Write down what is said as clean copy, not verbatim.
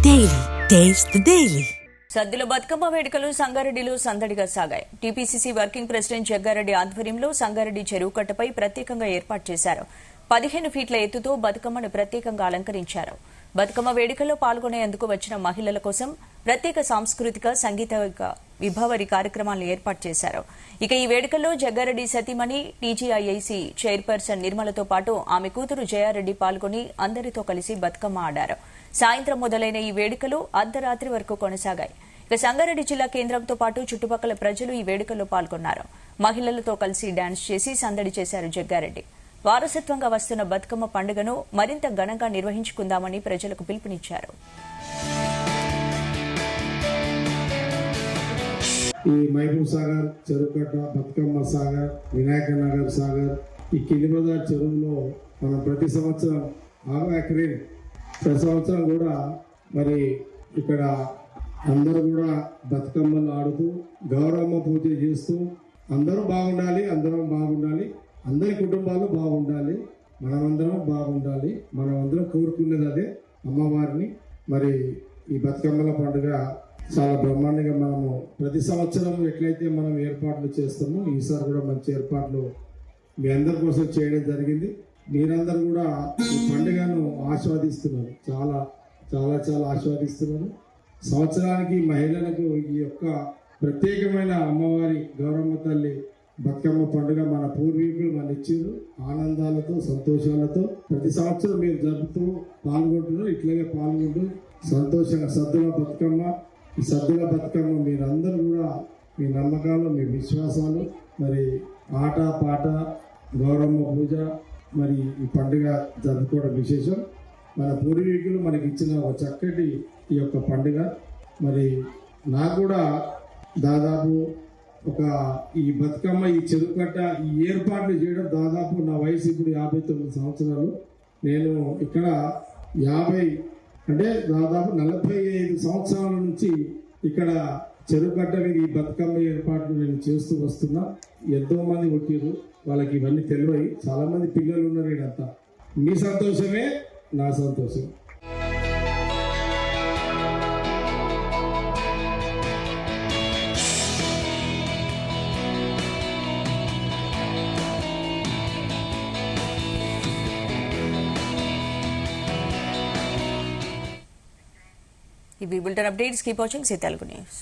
Daily taste the daily. Saddula Bathukamma వేడుకలు సంగారెడ్డిలో సందడిగా సాగాయి. టీపీసీసీ వర్కింగ్ ప్రెసిడెంట్ జగ్గారెడ్డి ఆధ్వర్యంలో సంగారెడ్డి చెరువు కట్టపై ప్రత్యేకంగా ఏర్పాటు చేశారు. 15 ఫీట్ల ఎత్తుతో బతుకమ్మను ప్రత్యేకంగా అలంకరించారు. బతుకమ్మ వేడుకల్లో పాల్గొనేందుకు వచ్చిన మహిళల కోసం ప్రత్యేక సాంస్కృతిక సంగీత విభావరి కార్యక్రమాలను ఏర్పాటు చేశారు. ఇక ఈ వేడుకల్లో జగ్గారెడ్డి సతీమణి టీజీఐఐసీ చైర్పర్సన్ నిర్మలతో పాటు ఆమె కూతురు జయారెడ్డి పాల్గొని అందరితో కలిసి బతుకమ్మ ఆడారు. సాయంత్రం మొదలైన ఈ వేడుకలు అర్ధరాత్రి వరకు కొనసాగాయి. ఇక సంగారెడ్డి జిల్లా కేంద్రంతో పాటు చుట్టుపక్కల ప్రజలు ఈ వేడుకల్లో పాల్గొన్నారు. మహిళలతో కలిసి డాన్స్ చేసి సందడి చేశారు జగ్గారెడ్డి. వారసత్వంగా వస్తున్న బతుకమ్మ పండుగను మరింత ఘనంగా నిర్వహించుకుందామని ప్రజలకు పిలుపునిచ్చారు. ఈ మహబూబ్ సాగర్, చెరుకట్ట, బతుకమ్మ సాగర్, వినాయక నగర్ సాగర్, ఈ కిలిబజార్ చెరువులో మనం ప్రతి సంవత్సరం ప్రతి సంవత్సరం కూడా మరి ఇక్కడ అందరూ కూడా బతుకమ్మలు ఆడుతూ గౌరమ్మ పూజ చేస్తూ అందరూ బాగుండాలి, అందరం బాగుండాలి, అందరి కుటుంబాలు బాగుండాలి, మనమందరం బాగుండాలి, మనమందరం కోరుకునేది అదే అమ్మవారిని. మరి ఈ బతుకమ్మల పండుగ చాలా బ్రహ్మాండంగా మనము ప్రతి సంవత్సరం ఎట్లయితే మనం ఏర్పాట్లు చేస్తామో ఈసారి కూడా మంచి ఏర్పాట్లు మీ అందరి కోసం చేయడం జరిగింది. మీరందరూ కూడా ఈ పండుగను ఆస్వాదిస్తున్నారు, చాలా చాలా చాలా ఆస్వాదిస్తున్నారు. సంవత్సరానికి మహిళలకు ఈ యొక్క ప్రత్యేకమైన అమ్మవారి గౌరమ్మ తల్లి బతుకమ్మ పండుగ మన పూర్వీకులు మన ఇచ్చారు. ఆనందాలతో సంతోషాలతో ప్రతి సంవత్సరం మీరు జరుపుతూ పాల్గొంటున్నారు. ఇట్లాగే పాల్గొంటూ సంతోషంగా సద్దుల బతుకమ్మ, ఈ సద్దుల బతుకమ్మ మీరందరూ కూడా మీ నమ్మకాలు, మీ విశ్వాసాలు, మరి ఆట పాట, గౌరమ్మ పూజ, మరి ఈ పండుగ జరుపుకోవడం విశేషం. మన పూర్వీకులు మనకి ఇచ్చిన ఒక చక్కటి ఈ యొక్క పండుగ. మరి నాకు కూడా దాదాపు ఈ బతుకమ్మ, ఈ చెరుకట్ట, ఈ ఏర్పాట్లు చేయడం దాదాపు నా వయసు ఇప్పుడు 59 సంవత్సరాలు. నేను ఇక్కడ 50 అంటే దాదాపు 45 సంవత్సరాల నుంచి ఇక్కడ చెరుకట్ట మీద ఈ బతుకమ్మ ఏర్పాట్లు నేను చేస్తూ వస్తున్నా. ఎంతో మంది వచ్చారు, వాళ్ళకి ఇవన్నీ తెలియదు. చాలా మంది పిల్లలు ఉన్నారు ఇదంతా. మీ సంతోషమే నా సంతోషం. ఇవి bulletin updates. Keep watching C Telugu news.